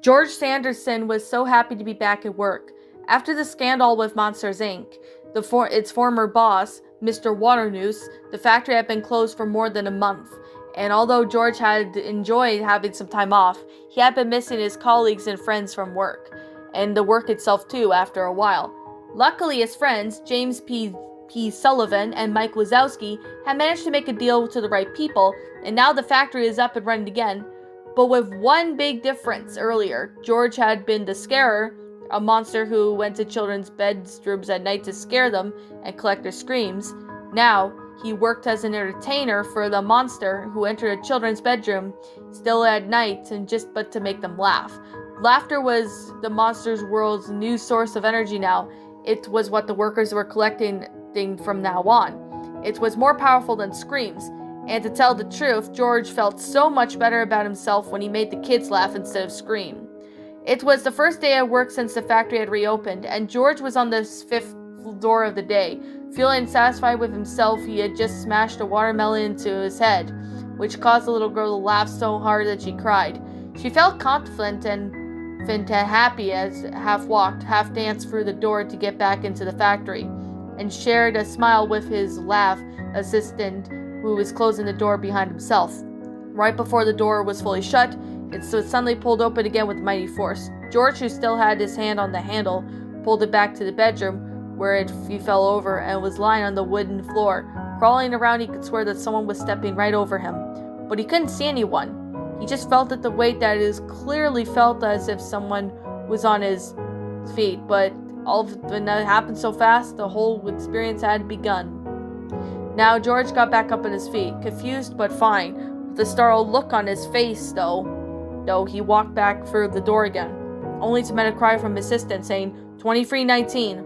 George Sanderson was so happy to be back at work. After the scandal with Monsters Inc., its former boss, Mr. Waternoose, the factory had been closed for more than a month. And although George had enjoyed having some time off, he had been missing his colleagues and friends from work, and the work itself too after a while. Luckily, his friends, James P. Sullivan and Mike Wazowski, had managed to make a deal to the right people, and now the factory is up and running again. But with one big difference. Earlier, George had been the scarer, a monster who went to children's bedrooms at night to scare them and collect their screams. Now, he worked as an entertainer for the monster who entered a children's bedroom still at night and but to make them laugh. Laughter was the monster's world's new source of energy now. It was what the workers were collecting from now on. It was more powerful than screams. And to tell the truth, George felt so much better about himself when he made the kids laugh instead of scream. It was the first day at work since the factory had reopened, and George was on the 5th floor of the day. Feeling satisfied with himself, he had just smashed a watermelon into his head, which caused the little girl to laugh so hard that she cried. She felt confident and happy as half walked, half danced through the door to get back into the factory, and shared a smile with his lab assistant who was closing the door behind himself. Right before the door was fully shut, it suddenly pulled open again with mighty force. George, who still had his hand on the handle, pulled it back to the bedroom, where he fell over and was lying on the wooden floor. Crawling around, he could swear that someone was stepping right over him. But he couldn't see anyone. He just felt at the weight that it clearly felt as if someone was on his feet. But when that happened so fast, the whole experience had begun. Now George got back up on his feet, confused but fine, with a startled look on his face, though he walked back through the door again, only to meet a cry from his assistant saying, 2319.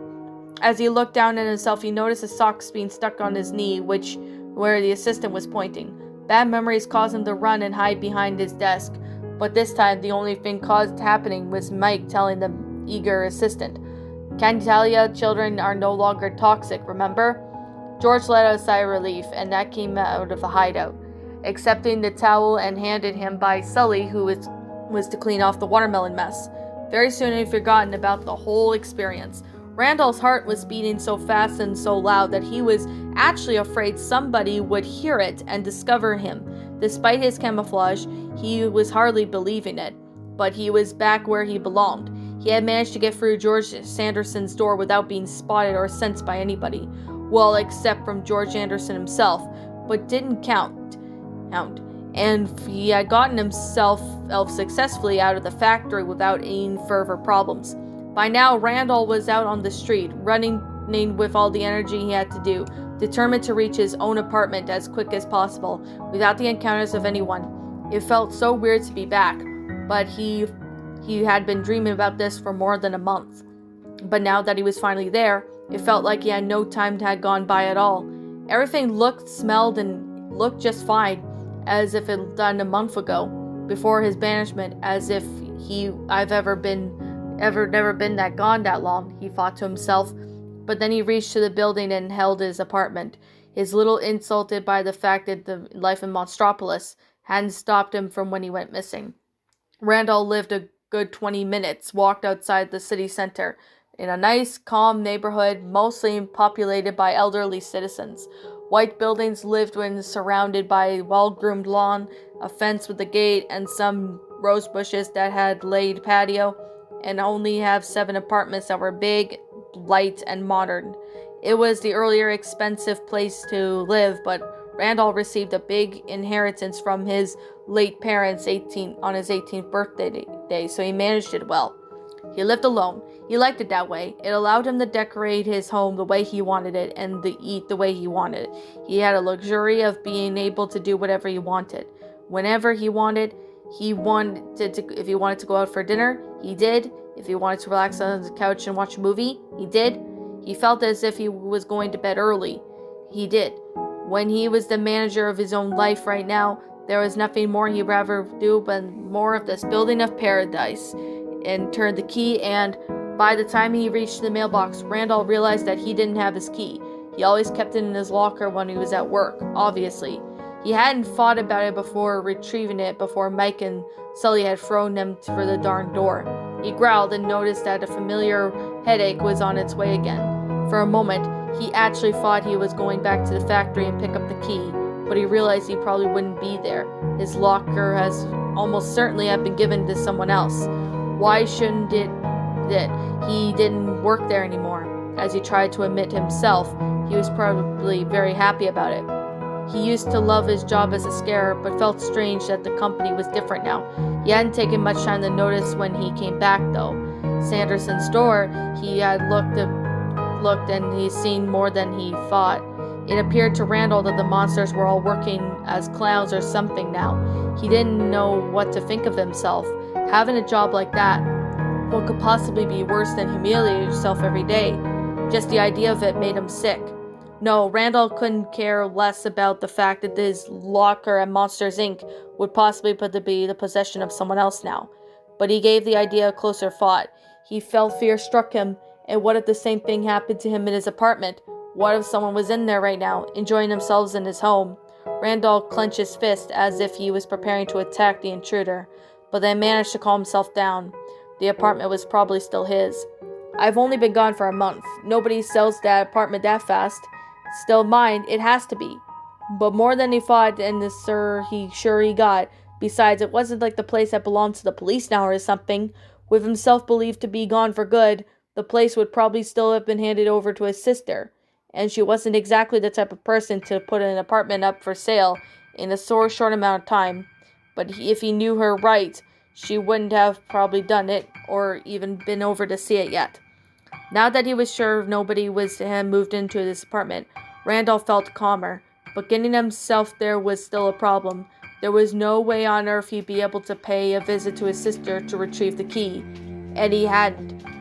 As he looked down at himself, he noticed a sock being stuck on his knee, where the assistant was pointing. Bad memories caused him to run and hide behind his desk, but this time the only thing caused happening was Mike telling the eager assistant, "Can tell ya, children are no longer toxic, remember?" George let out a sigh of relief, and that came out of the hideout, accepting the towel and handed him by Sully, who was to clean off the watermelon mess. Very soon he had forgotten about the whole experience. Randall's heart was beating so fast and so loud that he was actually afraid somebody would hear it and discover him. Despite his camouflage, he was hardly believing it, but he was back where he belonged. He had managed to get through George Sanderson's door without being spotted or sensed by anybody. Well, except from George Anderson himself, but didn't count. And he had gotten himself successfully out of the factory without any further problems. By now, Randall was out on the street, running with all the energy he had to do, determined to reach his own apartment as quick as possible, without the encounters of anyone. It felt so weird to be back, but he had been dreaming about this for more than a month. But now that he was finally there, it felt like he had no time had gone by at all. Everything looked, smelled, and looked just fine, as if it had done a month ago, before his banishment, as if I've never been that gone that long, he thought to himself. But then he reached to the building and held his apartment, his little insulted by the fact that the life in Monstropolis hadn't stopped him from when he went missing. Randall lived a good 20 minutes, walked outside the city center, in a nice, calm neighborhood, mostly populated by elderly citizens. White buildings lived when surrounded by a well-groomed lawn, a fence with a gate, and some rose bushes that had laid patio, and only have 7 apartments that were big, light, and modern. It was the earlier expensive place to live, but Randall received a big inheritance from his late parents on his 18th birthday, so he managed it well. He lived alone. He liked it that way. It allowed him to decorate his home the way he wanted it and to eat the way he wanted it. He had a luxury of being able to do whatever he wanted. Whenever he wanted, if he wanted to go out for dinner, he did. If he wanted to relax on the couch and watch a movie, he did. He felt as if he was going to bed early. He did. When he was the manager of his own life right now, there was nothing more he'd rather do but more of this building of paradise. And turned the key, and by the time he reached the mailbox, Randall realized that he didn't have his key. He always kept it in his locker when he was at work, obviously. He hadn't thought about it before retrieving it before Mike and Sully had thrown him through the darn door. He growled and noticed that a familiar headache was on its way again. For a moment, he actually thought he was going back to the factory and pick up the key, but he realized he probably wouldn't be there. His locker has almost certainly have been given to someone else. Why shouldn't it that he didn't work there anymore? As he tried to admit himself, he was probably very happy about it. He used to love his job as a scarer, but felt strange that the company was different now. He hadn't taken much time to notice when he came back, though. Sanderson's door, he had looked and he'd seen more than he thought. It appeared to Randall that the monsters were all working as clowns or something now. He didn't know what to think of himself. Having a job like that, what could possibly be worse than humiliating yourself every day? Just the idea of it made him sick. No, Randall couldn't care less about the fact that his locker at Monsters, Inc. would possibly be the possession of someone else now. But he gave the idea a closer thought. He felt fear struck him, and what if the same thing happened to him in his apartment? What if someone was in there right now, enjoying themselves in his home? Randall clenched his fist as if he was preparing to attack the intruder, but then managed to calm himself down. The apartment was probably still his. I've only been gone for a month. Nobody sells that apartment that fast. Still mine, it has to be. But more than he thought, and he got. Besides, it wasn't like the place that belonged to the police now or something. With himself believed to be gone for good, the place would probably still have been handed over to his sister. And she wasn't exactly the type of person to put an apartment up for sale in a short amount of time. But if he knew her right, she wouldn't have probably done it, or even been over to see it yet. Now that he was sure nobody had moved into this apartment, Randall felt calmer, but getting himself there was still a problem. There was no way on earth he'd be able to pay a visit to his sister to retrieve the key, and he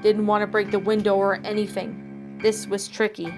didn't want to break the window or anything. This was tricky.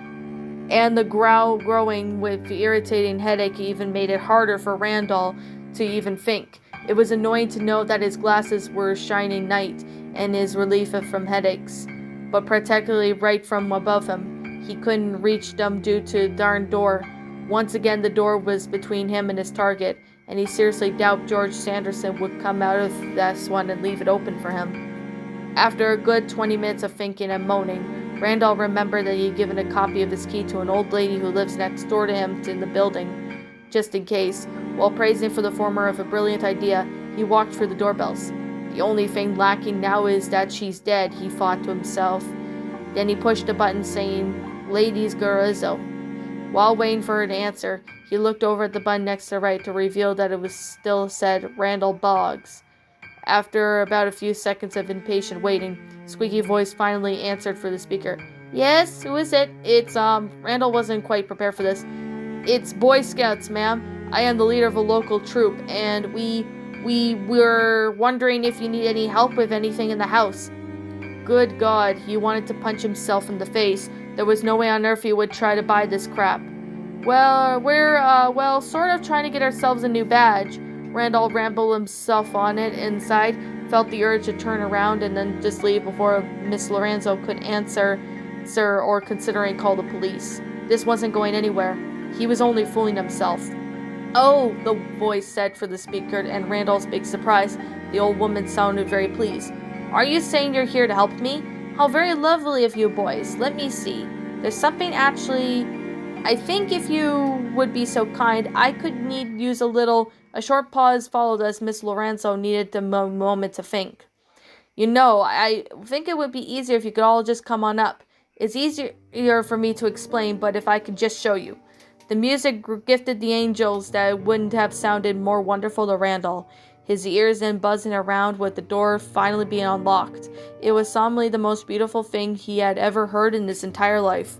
And the growing with the irritating headache even made it harder for Randall to even think. It was annoying to know that his glasses were shining night and his relief from headaches, but particularly right from above him. He couldn't reach them due to the darn door. Once again, the door was between him and his target, and he seriously doubted George Sanderson would come out of this one and leave it open for him. After a good 20 minutes of thinking and moaning, Randall remembered that he had given a copy of his key to an old lady who lives next door to him in the building, just in case. While praising for the former of a brilliant idea, he walked through the doorbells. The only thing lacking now is that she's dead, he thought to himself. Then he pushed a button saying, Ladies Garrizzo. While waiting for her to answer, he looked over at the button next to the right to reveal that it was still said Randall Boggs. After about a few seconds of impatient waiting, squeaky voice finally answered for the speaker. Yes, who is it? It's, Randall wasn't quite prepared for this. It's Boy Scouts, ma'am. I am the leader of a local troop, and we were wondering if you need any help with anything in the house. Good God, he wanted to punch himself in the face. There was no way on earth he would try to buy this crap. Well, we're sort of trying to get ourselves a new badge. Randall rambled himself on it inside, felt the urge to turn around and then just leave before Miss Lorenzo could answer, sir, or considering call the police. This wasn't going anywhere. He was only fooling himself. Oh, the voice said for the speaker, and Randall's big surprise, the old woman sounded very pleased. Are you saying you're here to help me? How very lovely of you boys. Let me see. There's something actually... I think if you would be so kind, I could use a short pause followed as Miss Lorenzo needed a moment to think. You know, I think it would be easier if you could all just come on up. It's easier for me to explain, but if I could just show you. The music gifted the angels that wouldn't have sounded more wonderful to Randall. His ears then buzzing around with the door finally being unlocked. It was solemnly the most beautiful thing he had ever heard in his entire life.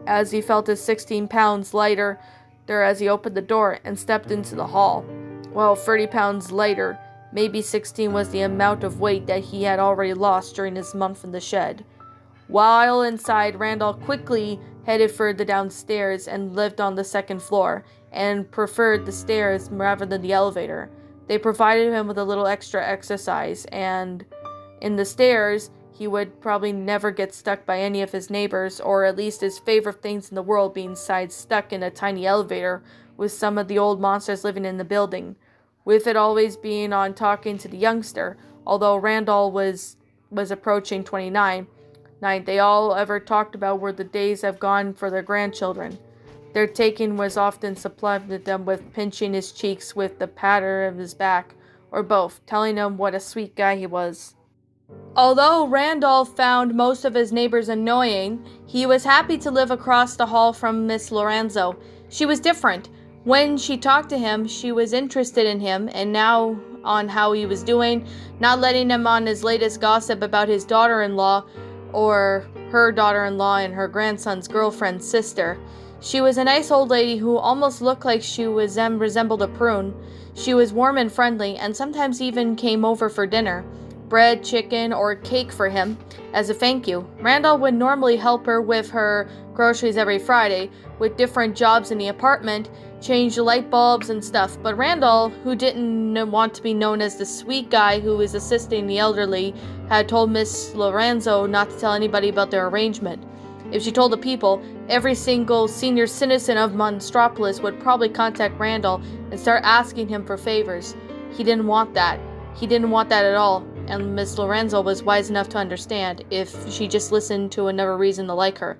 As he felt his 16 pounds lighter there as he opened the door and stepped into the hall. Well, 30 pounds lighter, maybe 16 was the amount of weight that he had already lost during his month in the shed. While inside, Randall quickly headed further downstairs and lived on the second floor, and preferred the stairs rather than the elevator. They provided him with a little extra exercise, and in the stairs, he would probably never get stuck by any of his neighbors, or at least his favorite things in the world being stuck in a tiny elevator with some of the old monsters living in the building. with it always being on talking to the youngster. Although Randall was approaching 29, they all ever talked about were the days have gone for their grandchildren. Their taking was often supplemented them with pinching his cheeks with the patter of his back, or both, telling him what a sweet guy he was. Although Randolph found most of his neighbors annoying, he was happy to live across the hall from Miss Lorenzo. She was different. When she talked to him, she was interested in him and now on how he was doing, not letting him on his latest gossip about his daughter-in-law or her daughter-in-law and her grandson's girlfriend's sister. She was a nice old lady who almost looked like she resembled a prune. She was warm and friendly and sometimes even came over for dinner. Bread, chicken, or cake for him as a thank you. Randall would normally help her with her groceries every Friday, with different jobs in the apartment, change the light bulbs and stuff. But Randall, who didn't want to be known as the sweet guy who was assisting the elderly, had told Miss Lorenzo not to tell anybody about their arrangement. If she told the people, every single senior citizen of Monstropolis would probably contact Randall and start asking him for favors. He didn't want that. He didn't want that at all, and Miss Lorenzo was wise enough to understand if she just listened to another reason to like her.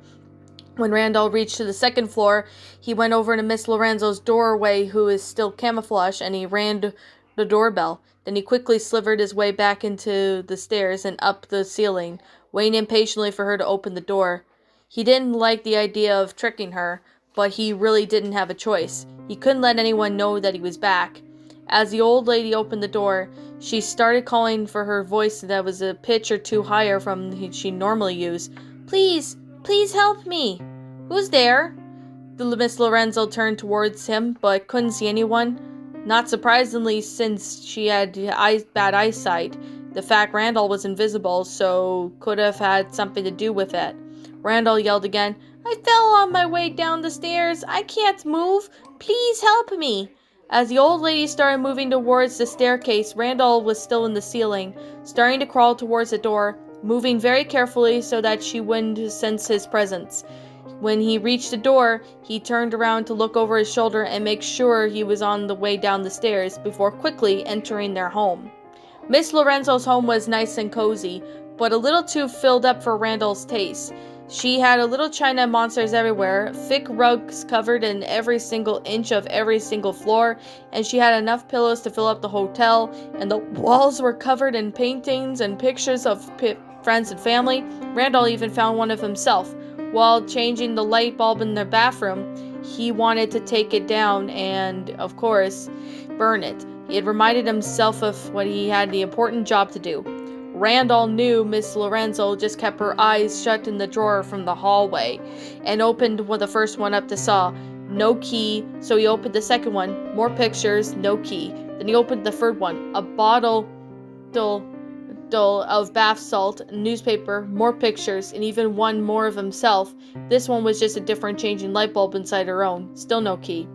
When Randall reached to the second floor, he went over to Miss Lorenzo's doorway, who is still camouflaged, and he rang the doorbell. Then he quickly slithered his way back into the stairs and up the ceiling, waiting impatiently for her to open the door. He didn't like the idea of tricking her, but he really didn't have a choice. He couldn't let anyone know that he was back. As the old lady opened the door, she started calling for her voice that was a pitch or two higher from what she normally used. Please help me. Who's there? Miss Lorenzo turned towards him, but couldn't see anyone. Not surprisingly, since she had bad eyesight, the fact Randall was invisible, so could have had something to do with it. Randall yelled again, I fell on my way down the stairs. I can't move. Please help me. As the old lady started moving towards the staircase, Randall was still in the ceiling, starting to crawl towards the door, moving very carefully so that she wouldn't sense his presence. When he reached the door, he turned around to look over his shoulder and make sure he was on the way down the stairs before quickly entering their home. Miss Lorenzo's home was nice and cozy, but a little too filled up for Randall's taste. She had a little china monsters everywhere, thick rugs covered in every single inch of every single floor, and she had enough pillows to fill up the hotel, and the walls were covered in paintings and pictures of friends and family. Randall even found one of himself. While changing the light bulb in their bathroom, he wanted to take it down and, of course, burn it. He had reminded himself of what he had the important job to do. Randall knew Miss Lorenzo just kept her eyes shut in the drawer from the hallway and opened the first one up to saw. No key, so he opened the second one. More pictures, no key. Then he opened the third one. A bottle of bath salt, newspaper, more pictures, and even one more of himself. This one was just a different changing light bulb inside her own. Still no key.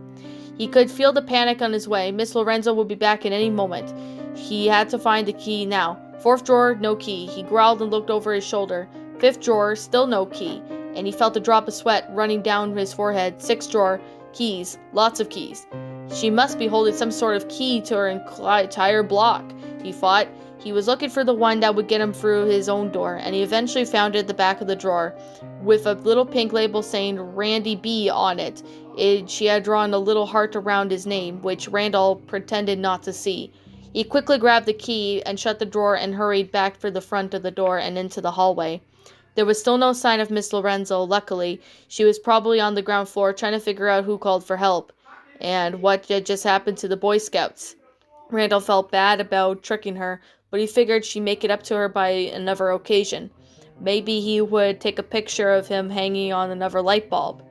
He could feel the panic on his way. Miss Lorenzo would be back at any moment. He had to find the key now. Fourth drawer, no key. He growled and looked over his shoulder. Fifth drawer, still no key, and he felt a drop of sweat running down his forehead. Sixth drawer, keys, lots of keys. She must be holding some sort of key to her entire block, he thought. He was looking for the one that would get him through his own door, and he eventually found it at the back of the drawer, with a little pink label saying Randy B on it. She had drawn a little heart around his name, which Randall pretended not to see. He quickly grabbed the key and shut the drawer and hurried back for the front of the door and into the hallway. There was still no sign of Miss Lorenzo. Luckily, she was probably on the ground floor trying to figure out who called for help and what had just happened to the Boy Scouts. Randall felt bad about tricking her, but he figured she'd make it up to her by another occasion. Maybe he would take a picture of him hanging on another light bulb.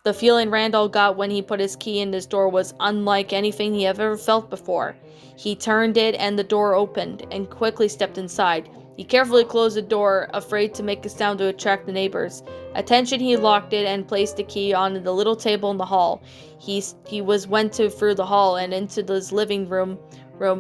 The feeling Randall got when he put his key in his door was unlike anything he had ever felt before. He turned it and the door opened, and quickly stepped inside. He carefully closed the door, afraid to make a sound to attract the neighbors. Attention, he locked it and placed the key on the little table in the hall. He went through the hall and into his living room,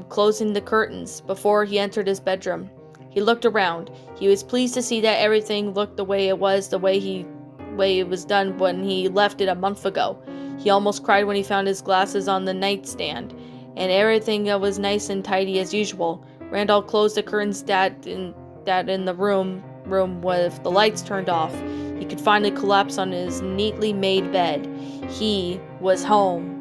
closing the curtains before he entered his bedroom. He looked around. He was pleased to see that everything looked the way it was done when he left it a month ago. He almost cried when he found his glasses on the nightstand, and everything was nice and tidy as usual. Randall closed the curtains that in the room with the lights turned off. He could finally collapse on his neatly made bed. He was home.